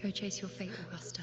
Go chase your fate, Augusta.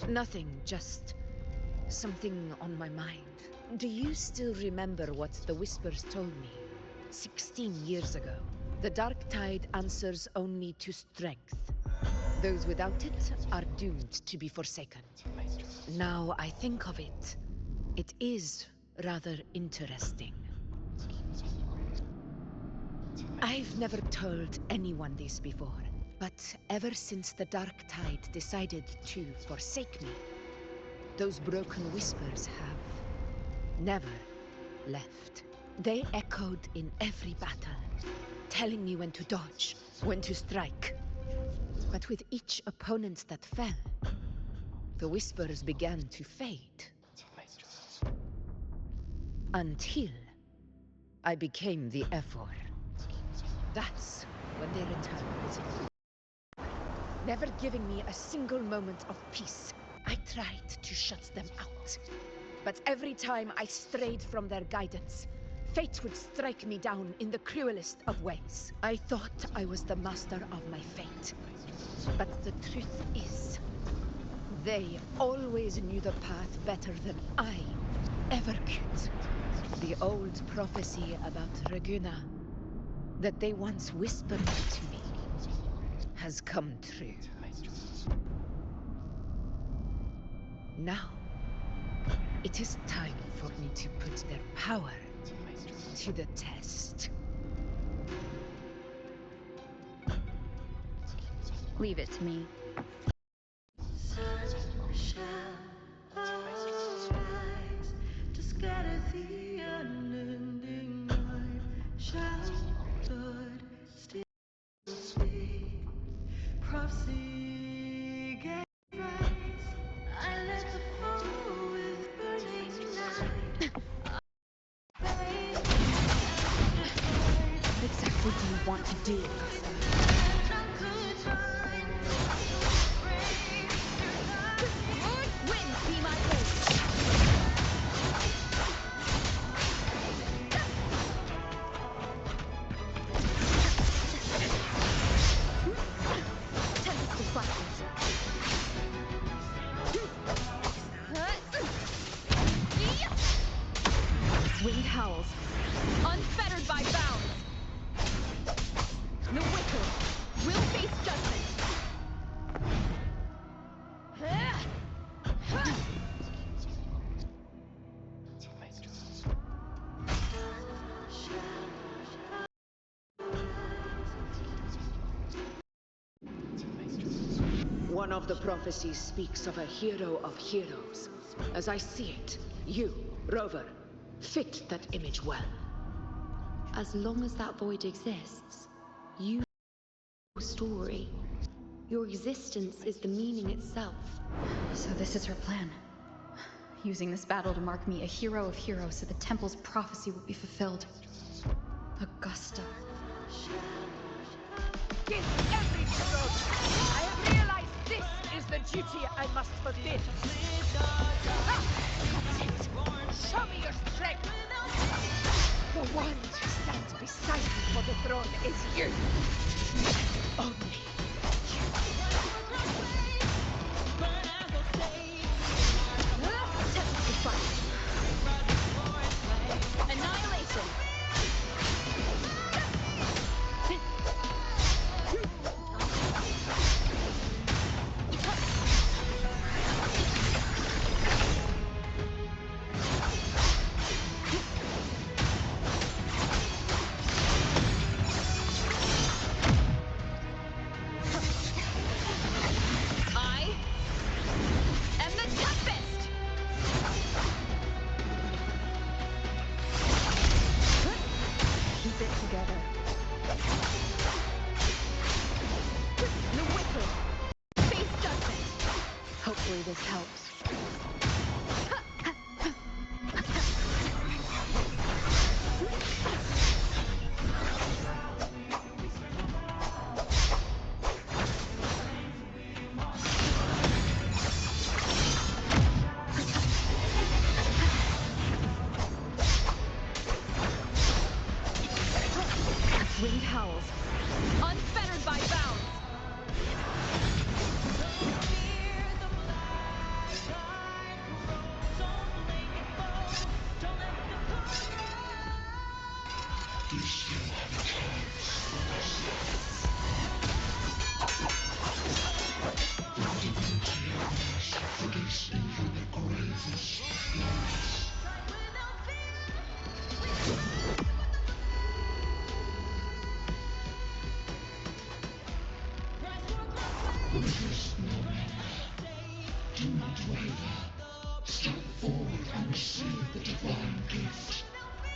Nothing, just something on my mind. Do you still remember what the Whispers told me 16 years ago? The Dark Tide answers only to strength. Those without it are doomed to be forsaken. Now I think of it, it is rather interesting. I've never told anyone this before. But ever since the Dark Tide decided to forsake me, those broken whispers have never left. They echoed in every battle, telling me when to dodge, when to strike. But with each opponent that fell, the whispers began to fade. Until I became the Ephor. That's when they returned. Never giving me a single moment of peace. I tried to shut them out. But every time I strayed from their guidance, fate would strike me down in the cruelest of ways. I thought I was the master of my fate. But the truth is, they always knew the path better than I ever could. The old prophecy about Raguna, that they once whispered to me, has come true. Now, it is time for me to put their power to the test. Leave it to me. Sun shall arise to scatter the unending night. Shall blood still speak? Prophecy gave rise. I let the fall with burning light. What exactly do you want to do, Augusta? Winds be my blade! Tempest of flashes. Wind howls, unfettered by bounds. The wicked will face judgment. One of the prophecies speaks of a hero of heroes. As I see it, you, Rover, fit that image well. As long as that void exists, you your story. Your existence is the meaning itself. So this is her plan. Using this battle to mark me a hero of heroes so the temple's prophecy will be fulfilled. Augusta. Give every stroke! I have realized this is the duty I must fulfill. Show me your strength! The one to stand beside me for the throne is you! Only you. Tempest of fire. Annihilation.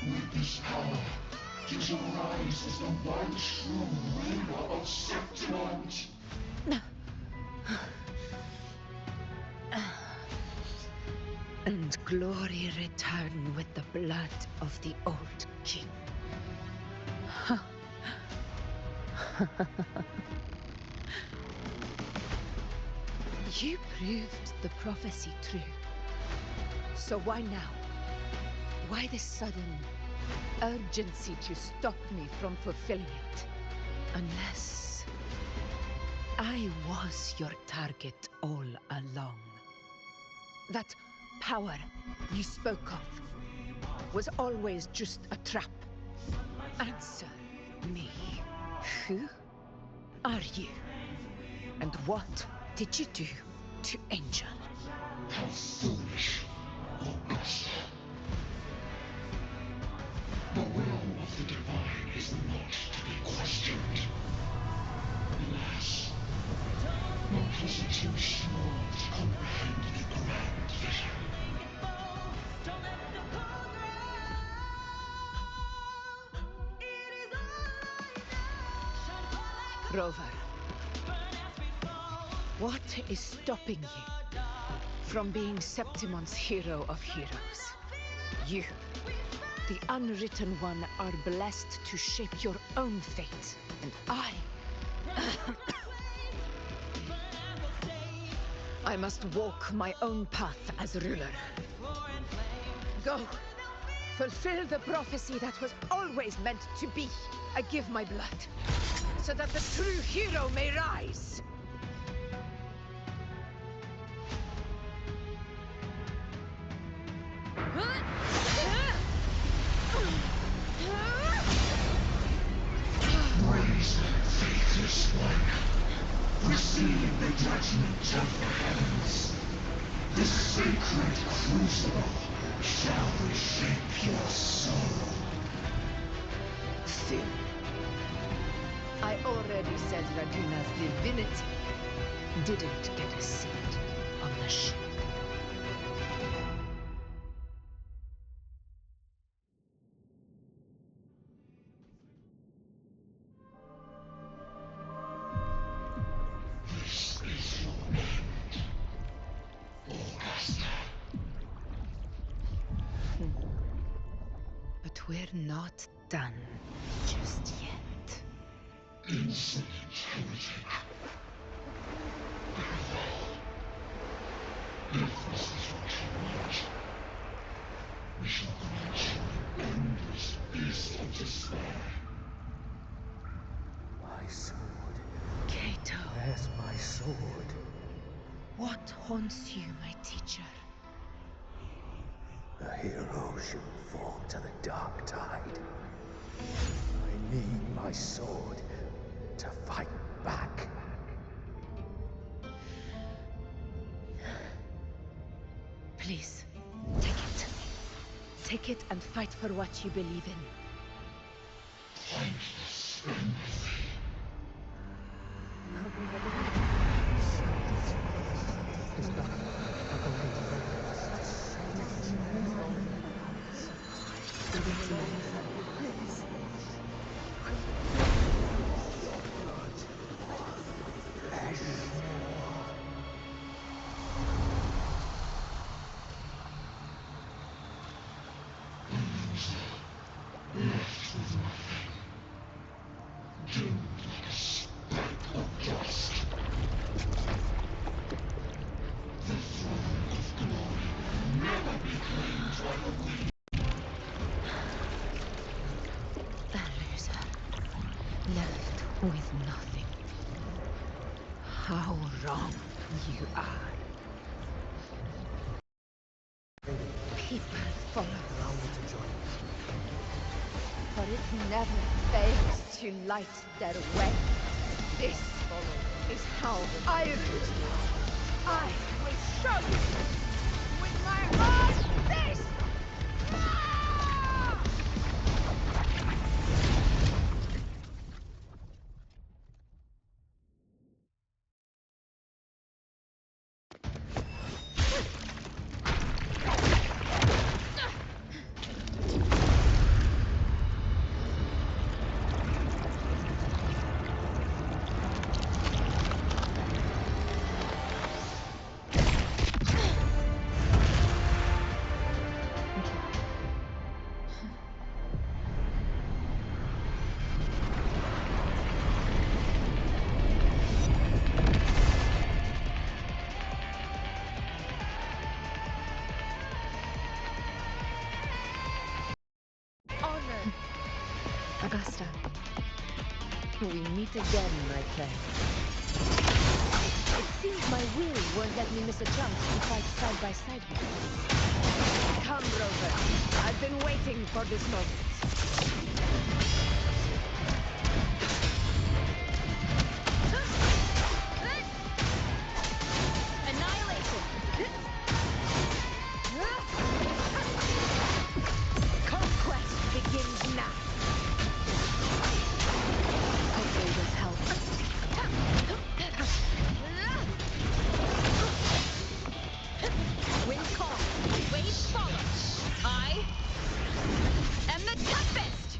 With this power, you shall rise as the one true ruler of Septimont. And glory return with the blood of the old king. You proved the prophecy true. So why now? Why this sudden urgency to stop me from fulfilling it? Unless I was your target all along. That power you spoke of was always just a trap. Answer me. Who are you? And what did you do to Angel? How foolish, Augusta. The will of the divine is not to be questioned. Alas, my puzzle too small to comprehend the grand vision. Rover, what is stopping you from being Septimon's hero of heroes? You, the unwritten one, are blessed to shape your own fate. And I... I must walk my own path as ruler. Go, fulfill the prophecy that was always meant to be. I give my blood, so that the true hero may rise. Rise, faithless one. Receive the judgment of the heavens. The sacred crucible shall reshape your soul. Fool. I already said Raguna's divinity didn't get a seat on the ship. This is your end, Augusta. But we're not done just yet. Insolent heretic. If this is what you want, we shall grant you an endless feast of despair. My sword. Cato, Where's my sword? what haunts you, my teacher? A hero should fall to the dark tide. I need my sword to fight back. Please, take it. Take it and fight for what you believe in. Pointless enmity. Left with nothing. Doomed like a speck of dust. The throne of glory will never be claimed by the weak. A loser, left with nothing. How wrong you are. People follow, Allow me to join. for it never fails to light their way. This is how I rule. I will show you with my own fist! Ah! Augusta. We meet again, my friend. It seems my will won't let me miss a chance to fight side by side with you. Come, Rover. I've been waiting for this moment. Annihilation! Conquest begins now. Hopefully this helps. Wind calm, waves follow. I am the Tempest!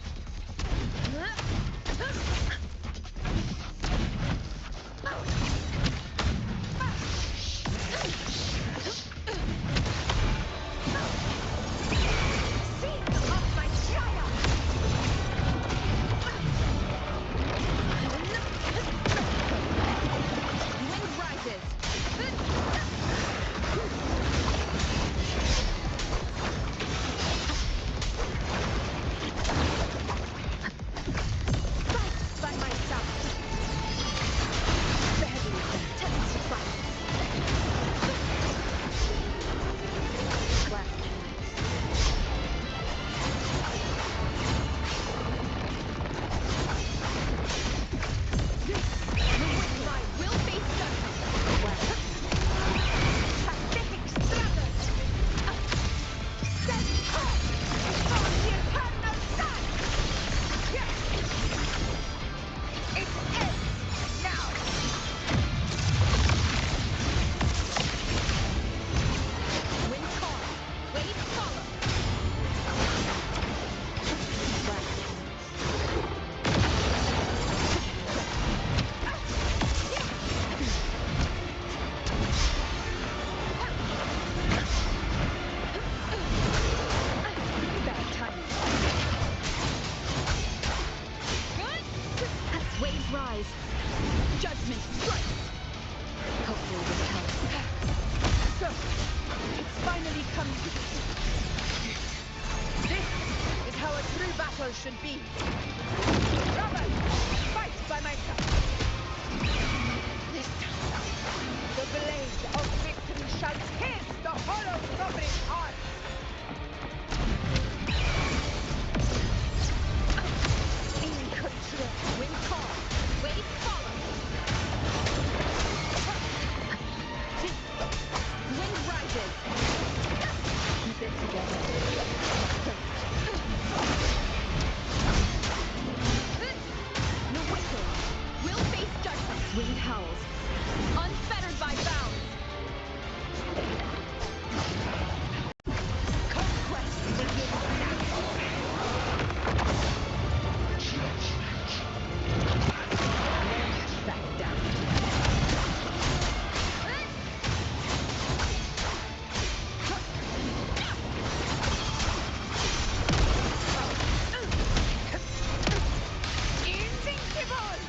Seed of my child! Wind rises. Fight by my side. Very intensifies. Last chance. My will-based judgment. Pathetic struggles. Stand tall before the eternal sun. It ends now. Wind calm, waves follow. Last chance. Bad timing. Waves rise. Judgment strikes. Hopefully this helps. So, it's finally come to this. This is how a true battle should be. Robert, fight by my side. This time, the blade of victory shall pierce the hollow robber's heart. In control. Wind calm. Waves follow. Wind rises. Keep it together. No waiting. Will face judgment. Wind howls. Unfettered by bounds. Conquest begins now. Never back down. Invincible!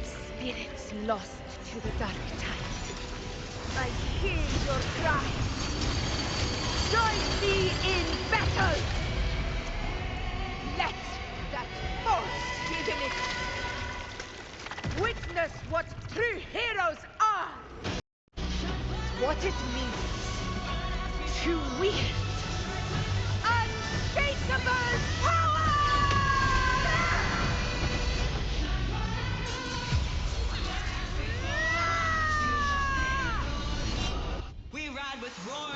Spirits lost to the dark tide. I hear your cries. Join me in battle! Let that force give in it. Witness what true heroes are! What it means to wield unshakable power! We ride with roar.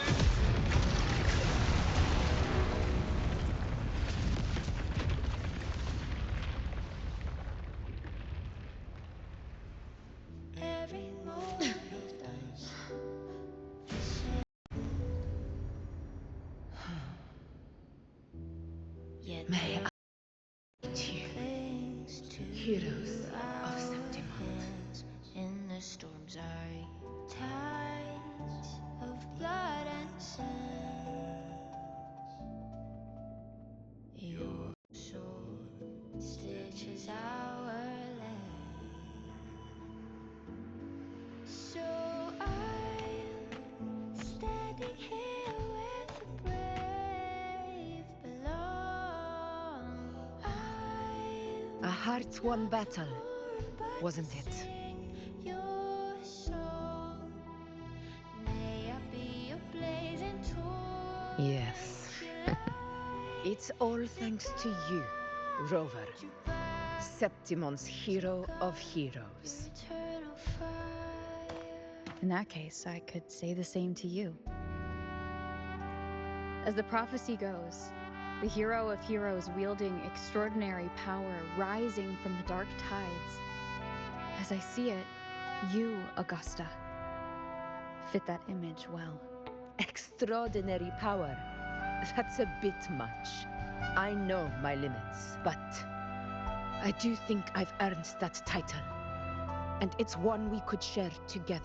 Every moment Yes. May I meet you, heroes of Septimont. In the storms are tides of blood and sand. Your sword stitches our land. So I'm standing here where the brave belong. A hard-won battle, wasn't it? Your song, may I be a blazing torch. Yes. It's all thanks to you, Rover, Septimon's hero of heroes. Eternal fire. In that case, I could say the same to you. As the prophecy goes, the hero of heroes wielding extraordinary power rising from the dark tides. As I see it, you, Augusta, fit that image well. Extraordinary power. That's a bit much. I know my limits, but I do think I've earned that title. And it's one we could share together.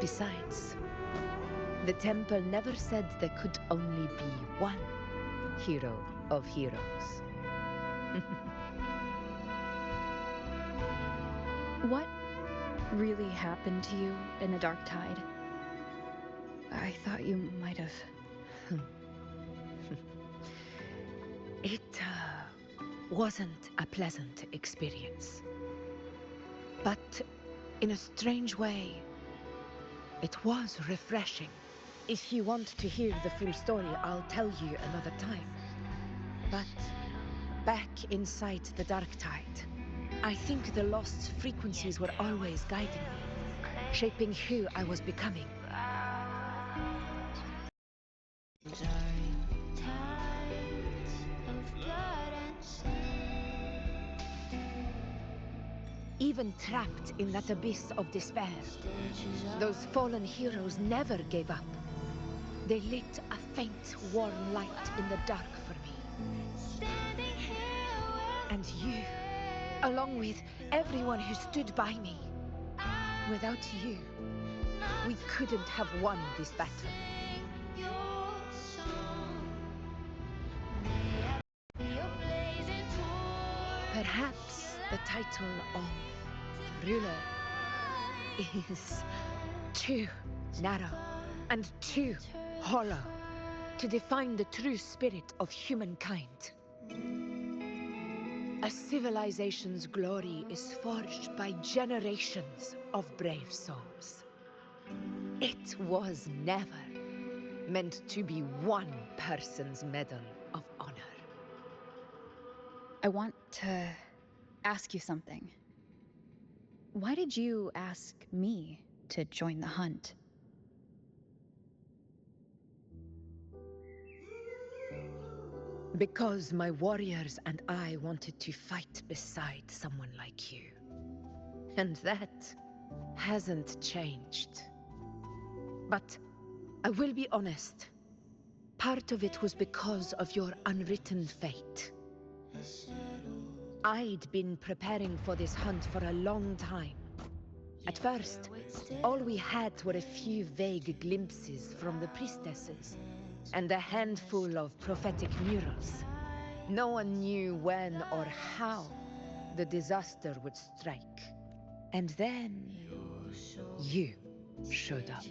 Besides, the temple never said there could only be one hero of heroes. What really happened to you in the dark tide? I thought you might have... It wasn't a pleasant experience. But in a strange way, it was refreshing. If you want to hear the full story, I'll tell you another time. But back inside the dark tide, I think the lost frequencies were always guiding me, shaping who I was becoming. Even trapped in that abyss of despair, those fallen heroes never gave up. They lit a faint, warm light in the dark for me. And you, along with everyone who stood by me. Without you, we couldn't have won this battle. Perhaps the title of ruler is too narrow and too hollow to define the true spirit of humankind. A civilization's glory is forged by generations of brave souls. It was never meant to be one person's medal of honor. I want to ask you something. Why did you ask me to join the hunt? Because my warriors and I wanted to fight beside someone like you. And that hasn't changed. But I will be honest. Part of it was because of your unwritten fate. I'd been preparing for this hunt for a long time. At first, all we had were a few vague glimpses from the priestesses, and a handful of prophetic murals. No one knew when or how the disaster would strike. And then you showed up.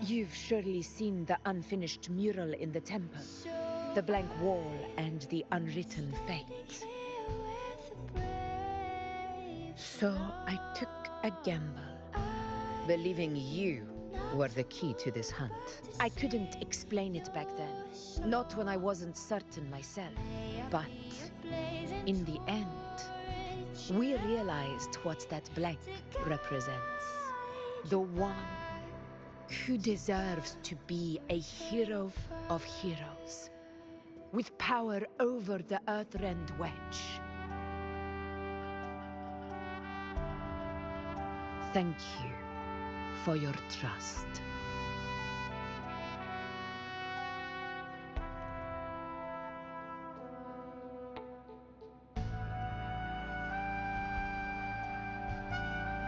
You've surely seen the unfinished mural in the temple, the blank wall and the unwritten fate. So I took a gamble, believing you were the key to this hunt. I couldn't explain it back then, not when I wasn't certain myself. But in the end, we realized what that blank represents. The one who deserves to be a hero of heroes, with power over the Earthrend Wedge. Thank you for your trust.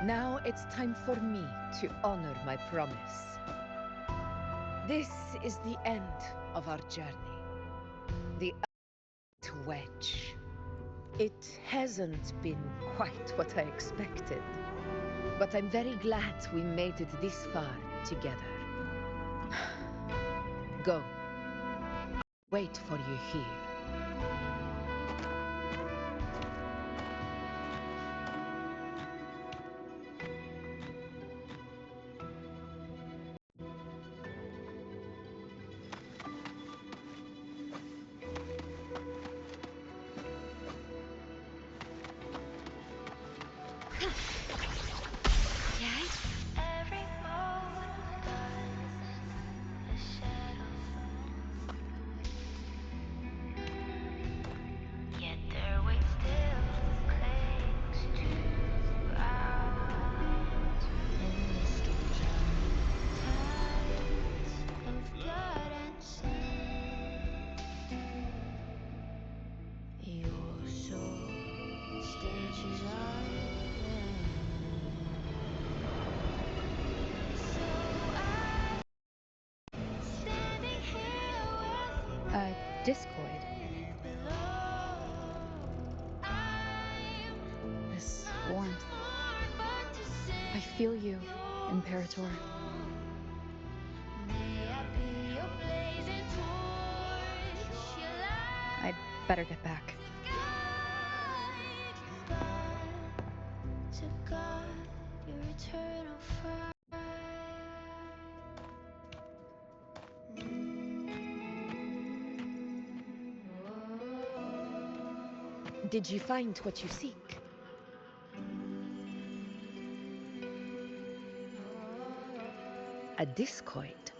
Now it's time for me to honor my promise. This is the end of our journey. The Earth Wedge. It hasn't been quite what I expected. But I'm very glad we made it this far together. Go. Wait for you here. Every moment a shadow falls. Yet their weight still clings to the ground. In the storms tides of blood and sand, your soul stages on. A discoid. This warmth. I feel you, Imperator. I'd better get back. To God, your eternal fire. Did you find what you seek? A discoid.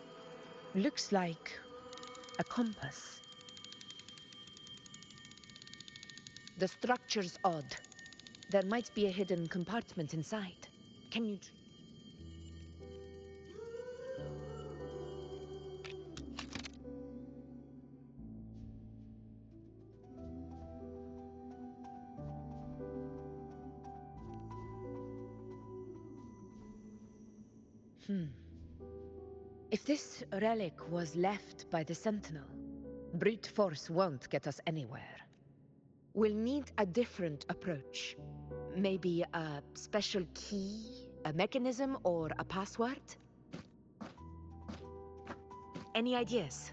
Looks like a compass. The structure's odd. There might be a hidden compartment inside. Can you... If this relic was left by the Sentinel, brute force won't get us anywhere. We'll need a different approach. Maybe a special key, a mechanism, or a password? Any ideas?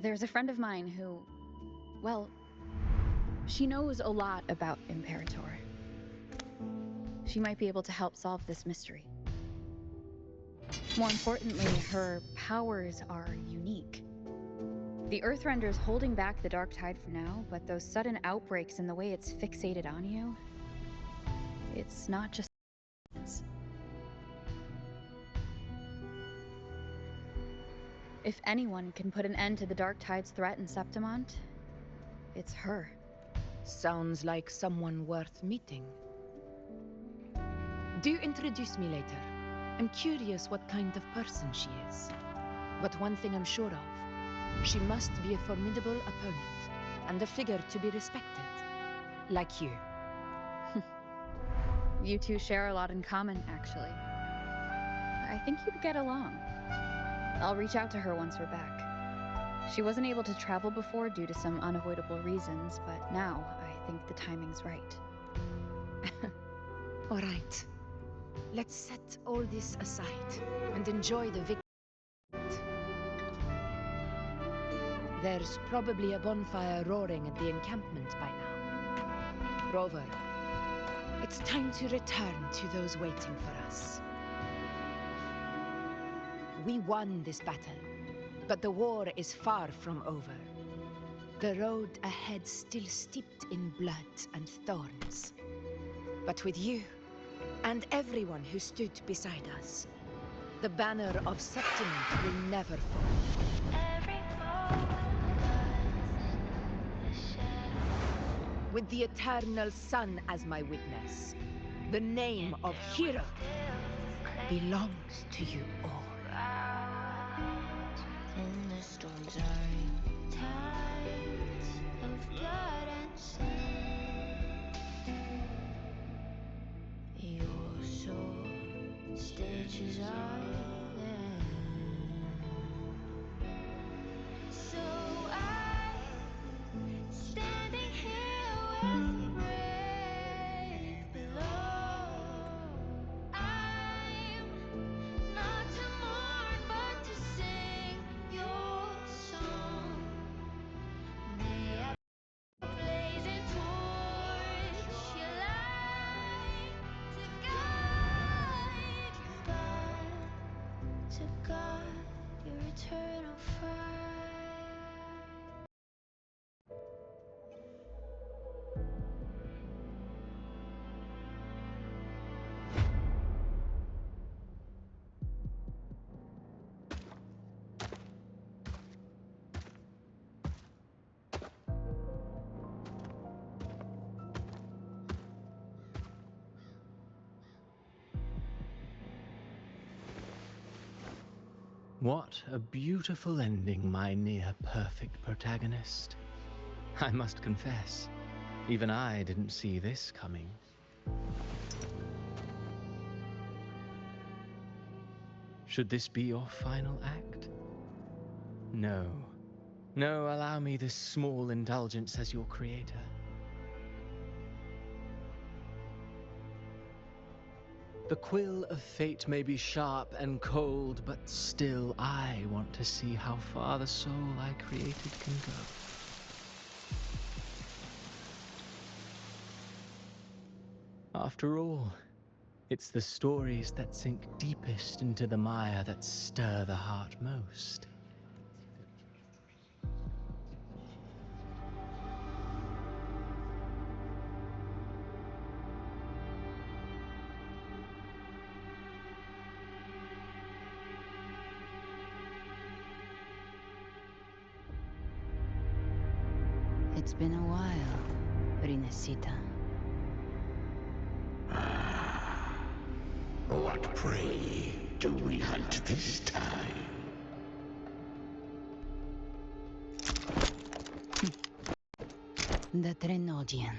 There's a friend of mine who, well, she knows a lot about Imperator. She might be able to help solve this mystery. More importantly, her powers are unique. The Earthrender's holding back the dark tide for now, but those sudden outbreaks and the way it's fixated on you, it's not just... If anyone can put an end to the dark tide's threat in Septimont, it's her. Sounds like someone worth meeting. Do introduce me later. I'm curious what kind of person she is. But one thing I'm sure of, she must be a formidable opponent, and a figure to be respected. Like you. You two share a lot in common, actually. I think you'd get along. I'll reach out to her once we're back. She wasn't able to travel before due to some unavoidable reasons, but now I think the timing's right. All right. Let's set all this aside and enjoy the victory. There's probably a bonfire roaring at the encampment by now. Rover, it's time to return to those waiting for us. We won this battle, but the war is far from over. The road ahead still steeped in blood and thorns. But with you, and everyone who stood beside us, the banner of Septimont will never fall. With the eternal sun as my witness, the name of hero belongs to you all. In the storms are is all there. So I'm standing here with your breath below. I'm not to mourn, but to sing your song. May I blazing torch your light to guide your eternal fire. What a beautiful ending, my near-perfect protagonist. I must confess, even I didn't see this coming. Should this be your final act? No. No, allow me this small indulgence as your creator. The quill of fate may be sharp and cold, but still I want to see how far the soul I created can go. After all, it's the stories that sink deepest into the mire that stir the heart most. It's been a while, Rinesita. What prey do we hunt this time? The Trenodian.